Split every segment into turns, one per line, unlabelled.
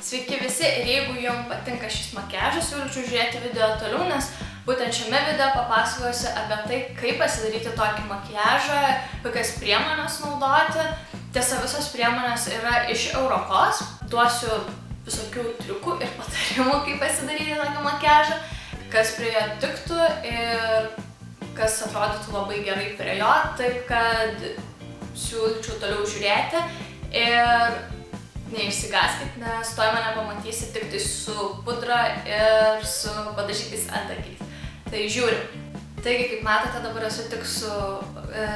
Sveiki visi ir jeigu jums patinka šis makiažas, siūlyčiau žiūrėti video toliau, nes būtent šiame video papasakosiu apie tai, kaip pasidaryti tokį makiažą, kokias priemonės naudoti. Tiesa, visos priemonės yra iš Eurokos. Duosiu visokių triukų ir patarimų, kaip pasidaryti tokį makiažą, kas prie jo tiktų ir kas atrodytų labai gerai prie jo, taip kad siūlyčiau toliau žiūrėti ir neišsigąskit, nes toj mane pamatysit tik tai su pudra ir su padažytais antakiais. Tai žiūrim. Taigi, kaip matote, dabar esu tik su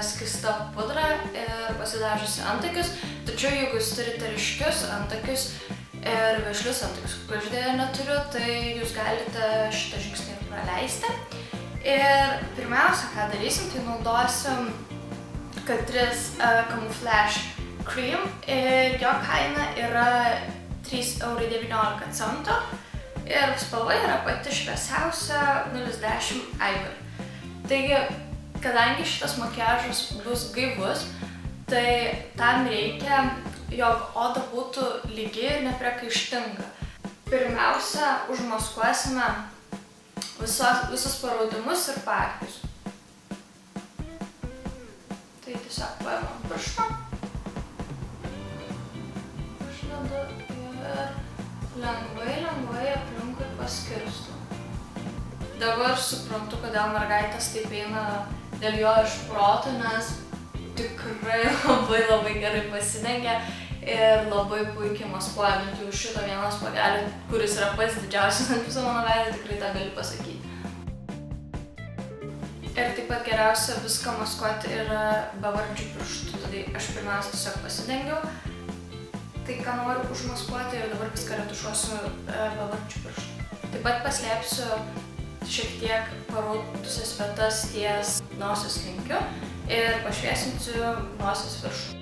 skysta pudra ir pasidažusi antakius. Tačiau jeigu jūs turite ryškius antakius ir vešlius antakius, kur aš dėja neturiu, tai jūs galite šitą žingsnį ir praleisti. Ir pirmiausia, ką darysim, tai naudosim Catrice Camouflage Cream ir jo kaina yra 3,19 € ir spalva yra pati šviesiausia 010 Ivory. Taigi, kadangi šitas makiažas bus gaivus, tai tam reikia, jog oda būtų lygi ir nepriekaištinga. Pirmiausia, užmaskuosime visus paraudimus ir paakius. Tai tiesiog paimam pirštą. Ir lengvai aplinkui paskirstu. Dabar suprantu, kodėl mergaitės taip eina dėl jo iš proto, nes tikrai labai gerai pasidengia ir labai puikiai maskuoja, bent jau šito vienas pagelį, kuris yra pats didžiausias ant viso mano veido, tikrai tą galiu pasakyti. Ir taip pat geriausia viską maskuoti yra bevardžių pirštų, tai aš pirmiausia tiesiog pasidengiau tai, ką noriu užmaskuoti ir dabar viską retušuosiu bevardžių pirštų. Taip pat paslėpsiu šiek tiek paraudusias vietas ties nosies linkiu ir pašviesinsiu nosies viršų.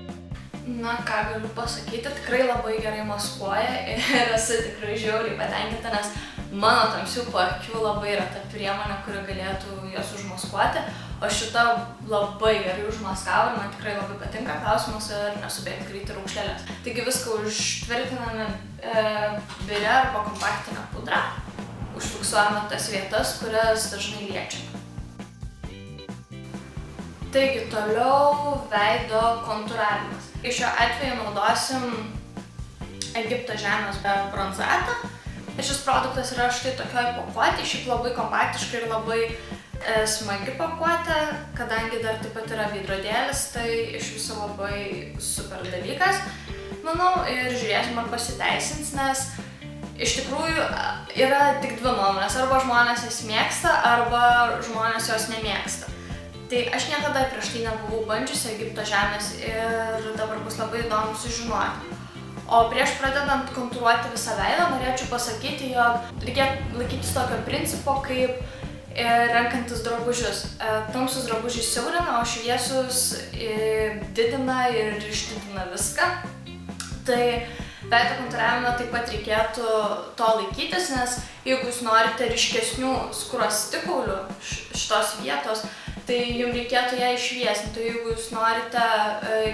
Na, ką galiu pasakyti, tikrai labai gerai maskuoja ir esu tikrai žiauriai patenkinta, nes mano tamsių paakių labai yra ta priemonė, kuri galėtų jas užmaskuoti, o šita labai gerai užmaskavo ir man tikrai labai patinka. Klausimas, ar nesubėgti greit raukšlėlės. Taigi viską užtvirtiname biure arba kompaktinę pudrą, užfiksuojame tas vietas, kurias dažnai liečiame. Taigi toliau veido kontūravimas. Iš šio atveju naudosim Egipto žemės bronzatą. Ir šis produktas yra štai tokioj pakuotėj, šiaip labai kompaktiška ir labai smagi pakuotė, kadangi dar taip pat yra veidrodėlis, tai iš viso labai super dalykas, manau, ir žiūrėsim, ar pasiteisins, nes iš tikrųjų yra tik dvi nuomonės, arba žmonės jas mėgsta, arba žmonės jos nemėgsta. Tai aš niekada prieš tai nebuvau bandžiusi Egipto žemės ir dabar bus labai įdomu sužinoti. O prieš pradedant kontūruoti visą veidą, norėčiau pasakyti, jog reikėtų laikytis tokio principo, kaip renkantis drabužius. Tamsus drabužiai siaurina, o šviesus didina ir išdidina viską. Tai veido kontūravime taip pat reikėtų to laikytis, nes jeigu jūs norite ryškesnių skruostikaulių šitos vietos, tai jums reikėtų ją išviesinti. Jeigu jūs norite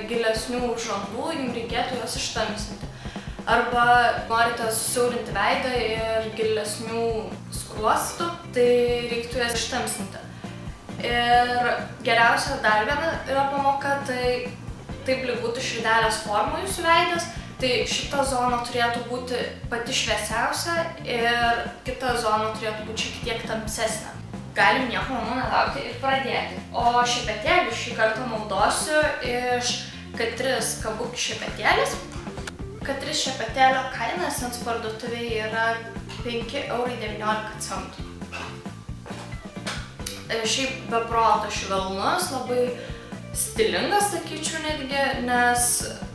gilesnių žandų, jums reikėtų juos ištamsinti. Arba norite susiaurinti veidą ir gilesnių skruostų, tai reiktų jas ištamsinti. Ir geriausia dar viena yra pamoka, tai taip lyg būtų širdelės forma jūsų veidas, tai šita zona turėtų būti pati šviesiausia ir kita zona turėtų būti šiek tiek tamsesnė. Galim nieko nelaukti ir pradėti. O šepetėlį šį kartą naudosiu iš Catrice Kabuki šepetėlis. Catrice šepetėlio kaina esant parduotuvėje yra 5,19 €. Šiaip be proto švelnus, labai stilingas, sakyčiau netgi, nes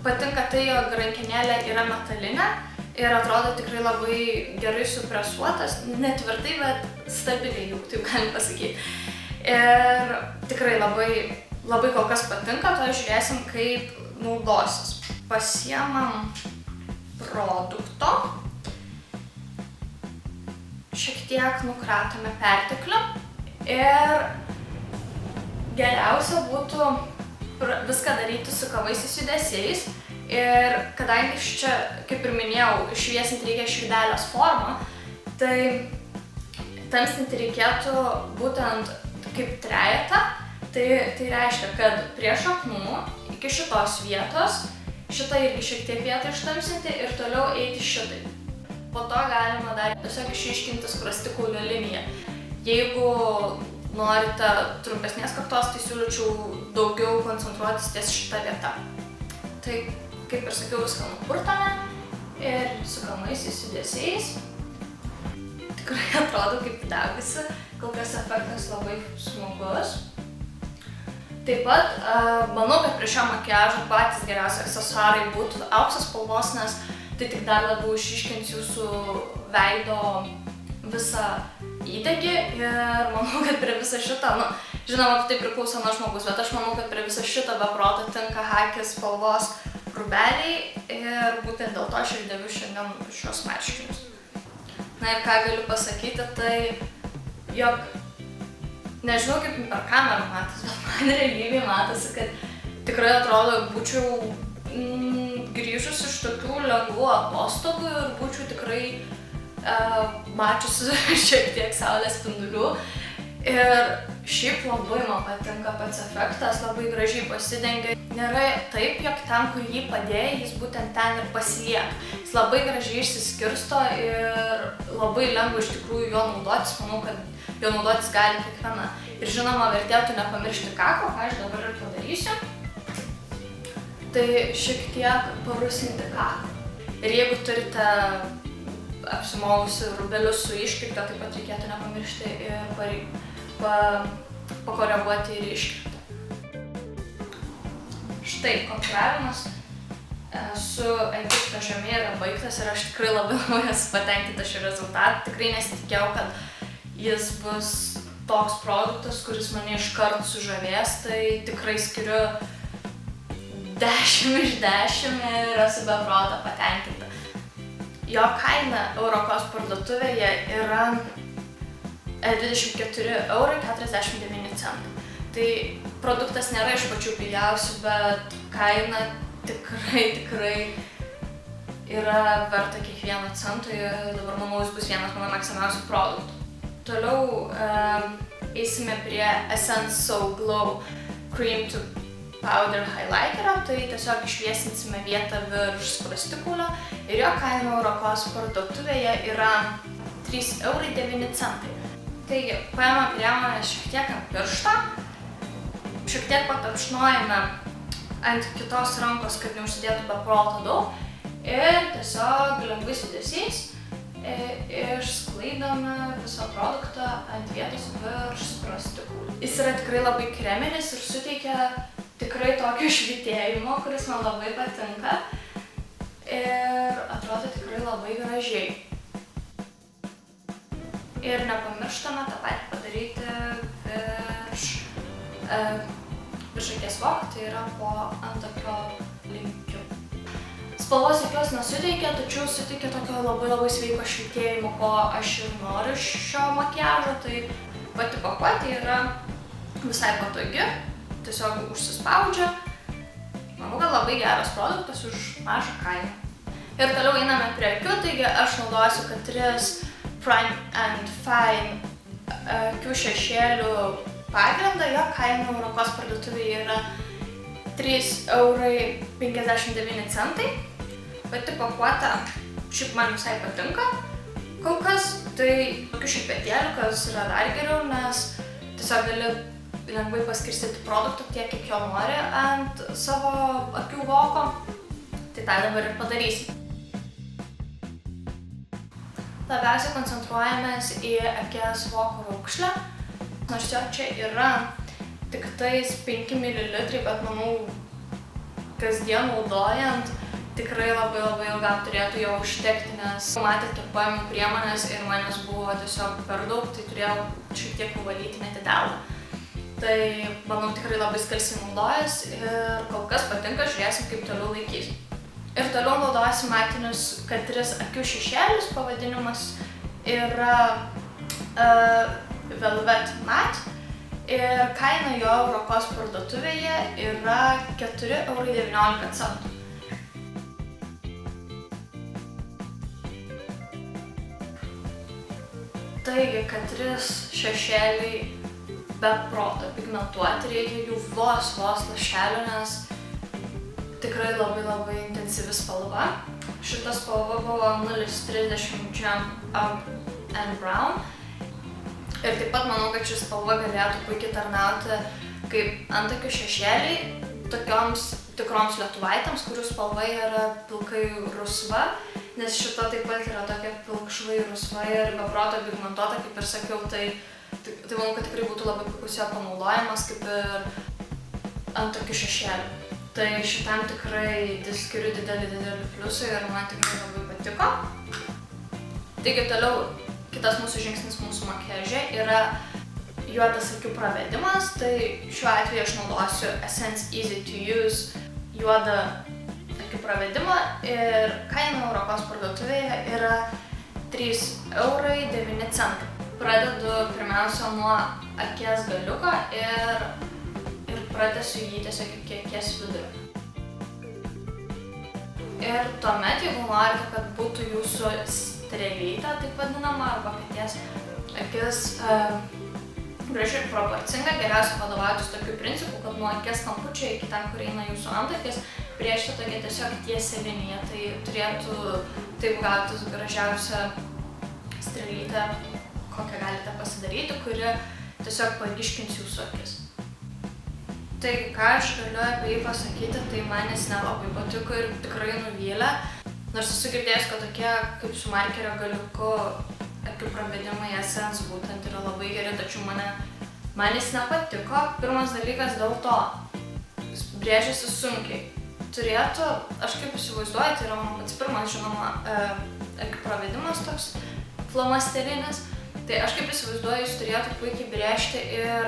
patinka tai, jog rankenėlė yra metalinė ir atrodo tikrai labai gerai supresuotas, netvirtai, bet stabiliai, jau taip galim pasakyti. Ir tikrai labai kol kas patinka, to žiūrėsim, kaip naudosis. Pasiemam produkto, šiek tiek nukratome perteklių ir geriausia būtų viską daryti su kavaisiais judesiais Ir kadangi čia, kaip ir minėjau, šviesinti reikia širdelės formą, tai tamsinti reikėtų būtent kaip trejetą. Tai reiškia, kad prie šaknų iki šitos vietos, šitą irgi šiek tiek vietą ištamsinti ir toliau eiti šitai. Po to galima dar tiesiog išryškinti skruostikaulių liniją. Jeigu norite trumpesnės kaktos, tai siūlyčiau daugiau koncentruotis ties šitą vietą. Tai, kaip ir sakiau, viską nupurtome ir su kalnaisiais judesiais. Tikrai atrodo kaip degusi, kol kas efektas labai smagus. Taip pat, manau, kad prie šio makiažo patys geriausi aksesuarai būtų auksas spalvos, nes tai tik dar labiau išryškins jūsų veido visą įdegį ir manau, kad prie viso šito, žinoma, tai priklauso nuo žmogus, bet aš manau, kad prie viso šito be proto tinka hakės spalvos rūbeliai ir būtent dėl to aš ir dėviu šiandien šios marškinius. Na ir ką galiu pasakyti, tai jog nežinau kaip per kamerą matos, bet man realybėje matosi, kad tikrai atrodo, būčiau grįžus iš tokių lengvų atostogų ir būčiau tikrai mačiusi šiek tiek saulės spindulių. Ir šiaip labai man patinka pats efektas, labai gražiai pasidengia. Nėra taip, jog ten, kur jį padėjai, jis būtent ten ir pasilieka. Jis labai gražiai išsiskirsto ir labai lengva iš tikrųjų jo naudotis. Manau, kad jo naudotis gali kiekviena. Ir žinoma, vertėtų nepamiršti kako, ką aš dabar ir padarysiu. Tai šiek tiek parusinti kaką. Ir jeigu turite apsimovusi rūbelius su iškirpte, taip pat reikėtų nepamiršti ir pakoreguoti ir iškirptę. Štai, kontūravimas su Egipto žemė yra baigtas ir aš tikrai labai esu patenkinta šiuo rezultatu. Tikrai nesitikėjau, kad jis bus toks produktas, kuris mane iškart sužavės, tai tikrai skiriu 10 iš 10 ir esu be proto patenkinta. Jo kaina Eurokos parduotuvėje yra 24,49 €. Tai produktas nėra iš pačių pigiausių, bet kaina tikrai yra verta kiekvieno cento ir dabar manau jis bus vienas mano mėgstamiausių produktų. Toliau eisime prie Essence So Glow Cream to Powder Highlighterio, tai tiesiog išviesinsime vietą virš skruostikaulio ir jo kaina Eurokos parduotuvėje yra 3,09 €. Taigi, paėmame priemonę šiek tiek ant piršto, šiek tiek patapšnojame ant kitos rankos, kad neužsidėtų be proto daug ir tiesiog lengvais judesiais išsklaidome visą produktą ant vietos virš skruostikaulio. Jis yra tikrai labai kreminis ir suteikia tikrai tokio švytėjimo, kuris man labai patinka ir atrodo tikrai labai gražiai. Ir nepamirštame tą patį padaryti virš akies voko, tai yra po antakio linkiu. Spalvos jokios nesuteikia, tačiau suteikia tokio labai sveiko švytėjimo, ko aš ir noriu šio makiažo, tai pati pakuotė yra visai patogi. Tiesiog užsispaudžia. Manau, kad labai geras produktas už mažą kainą. Ir toliau einame prie akių, taigi aš naudosiu Catrice Prime and Fine akių šešėlių pagrindą. Jo kaina Eurokos parduotuvėje yra 3,59 €. Pati pakuotė šiaip man visai patinka. Kol kas tai tokių šipetėlių, kas yra dar geriau, nes tiesiog gali lengvai paskirstyti produktų tiek, kiek jo nori ant savo akių voko. Tai tą dabar ir padarysim. Labiausiai koncentruojamės į akies voko raukšlę. Nors jo čia yra tik tais 5 ml, bet manau, kasdien naudojant tikrai labai ilgam turėtų jo užtekti, nes matėt, kiek paėmiau priemonės ir manęs buvo tiesiog per daug, tai turėjau šiek tiek nuvalyti net į delną. Tai, manau, tikrai labai skalsiai naudojas ir kol kas patinka, žiūrėsim, kaip toliau laikys. Ir toliau naudosim matinius Catrice akių šešėlius, pavadinimas yra Velvet Matte ir kaina jo Eurokos parduotuvėje yra 4,19 €. Taigi, kad 3 šešėliai be proto pigmentuoti, reikia jų vos lašelių, nes tikrai labai intensyvi spalva. Šita spalva buvo 030 Jump Up and Brown. Ir taip pat manau, kad ši spalva galėtų puikiai tarnauti kaip antakių šešėliai tokioms tikroms lietuvaitėms, kurių spalva yra pilkai rusva, nes šita taip pat yra tokia pilkšvai rusva ir be proto pigmentuota, kaip ir sakiau, tai manau, kad tikrai būtų labai puikus jo panaudojimas kaip ir antakių šešėlių. Tai šitam tikrai skiriu didelį pliusą ir man tikrai labai patiko. Taigi toliau kitas mūsų žingsnis mūsų makiaže yra juodas akių pravedimas. Tai šiuo atveju aš naudosiu Essence Easy to Use juodą akių pravedimą ir kaina Europos parduotuvėje yra 3,09 €. Pradedu pirmiausia nuo akies galiuko ir pratęsiu jį tiesiog iki akies vidurio. Ir tuomet, jeigu norite, kad būtų jūsų strėlytė, taip vadinama, arba katės akis graži ir proporcinga, geriausia vadovautis tokiu principu, kad nuo akies kampučio iki ten, kur eina jūsų antakis, brėžti tokia tiesiog tiesia linija. Tai turėtų taip gautis gražiausia strėlytė, kokią galite pasidaryti, kuri tiesiog paryškins jūsų akis. Tai ką aš galiu apie jį pasakyti, tai man jis nelabai patiko ir tikrai nuvylė. Nors esu girdėjęs, kad tokie kaip su markerio galiuku akių pravedimai Essence būtent yra labai geri, tačiau man jis nepatiko. Pirmas dalykas dėl to, jis brėžiasi sunkiai. Turėtų, aš kaip įsivaizduoju, tai yra mano pats pirmas, žinoma, akių pravedimas toks flomasterinis. Tai aš kaip įsivaizduoju, jis turėtų puikiai brėžti ir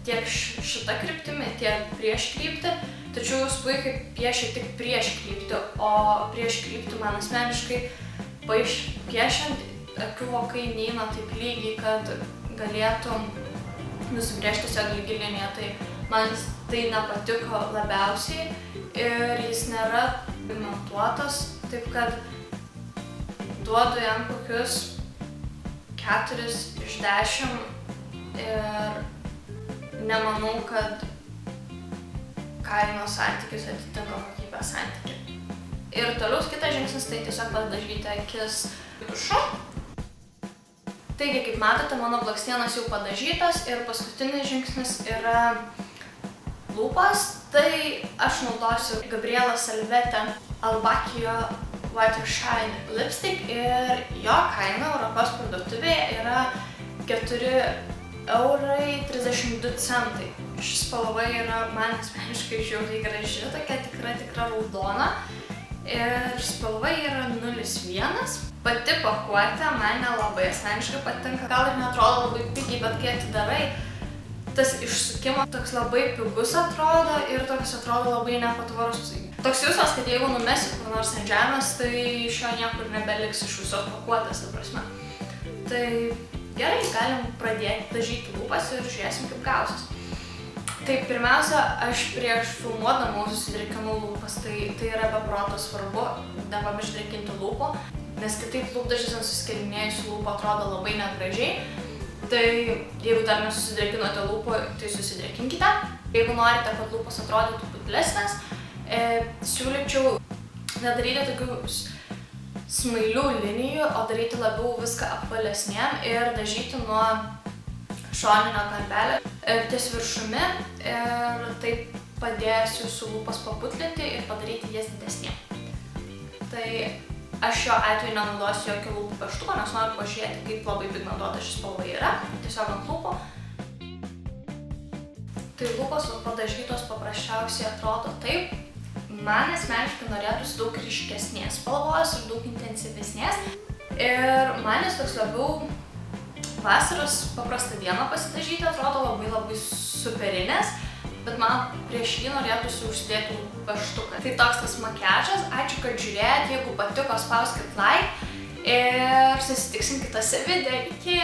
tiek šitą kryptimį, tiek prieš kryptį, tačiau jūs puikiai piešia tik prieš kryptį, o prieš kryptį man asmeniškai piešiant akių vokai neina taip lygiai, kad galėtum nusibrėžti tiesiog lygi liniją. Tai man tai nepatiko labiausiai ir jis nėra pigmentuotas, taip kad duodu jam kokius 4 iš 10 ir nemanau, kad kainos santykis atitinka kokybės santykį. Ir toliau kitas žingsnis tai tiesiog padažyti akis tušu. Taigi, kaip matote, mano blakstienas jau padažytas ir paskutinis žingsnis yra lūpos. Tai aš naudosiu Gabriela Salvete Albacchio Watershine Lipstick ir jo kaina Europos parduotuvėje yra 4,32 €. Ši spalva yra man asmeniškai žiauriai graži, tokia tikra raudona. Ir spalva yra 01. Pati pakuotė man nelabai asmeniškai patinka. Gal ir neatrodo labai pigiai, bet kai atidarai, tas išsukimas toks labai pigus atrodo ir toks atrodo labai nepatvarus. Toks jausmas, kad jeigu numesi kur nors ant žemės, tai iš jo niekur nebeliks iš visos pakuotės, ta prasme. Tai gerai, galim pradėti dažyti lūpas ir žiūrėsim, kaip gausis. Tai pirmiausia, aš prieš filmuodama susidrėkinu lūpas, tai yra be proto svarbu, nepamiršti lūpų, nes kitaip lūpdažis ant suskilinėjusių lūpų atrodo labai negražiai. Tai jeigu dar nesusidrėkinote lūpų, tai susidrėkinkite. Jeigu norite, kad lūpos atrodytų putlesnės, siūlyčiau nedaryti tokių smailių linijų, o daryti labiau viską apvalesnėm ir dažyti nuo šoninio kampelio ties viršumi ir taip padės jūsų lūpas paputlinti ir padaryti jas didesnėm. Tai aš šiuo atveju nenaudosiu jokio lūpų pieštuko, nes noriu pažiūrėti, kaip labai pigmentuota ši spalva yra, tiesiog ant lūpų. Tai lūpos padažytos paprasčiausiai atrodo taip. Man asmeniškai norėtųsi daug ryškesnės spalvos ir daug intensyvesnės. Ir man jis toks labiau vasaros paprastą dieną pasidažyti, atrodo labai superinės, bet man prieš jį norėtųsi užsidėti pieštuką. Tai toks tas makiažas. Ačiū, kad žiūrėjot. Jeigu patiko, spauskit like ir susitiksim kitose video. Iki!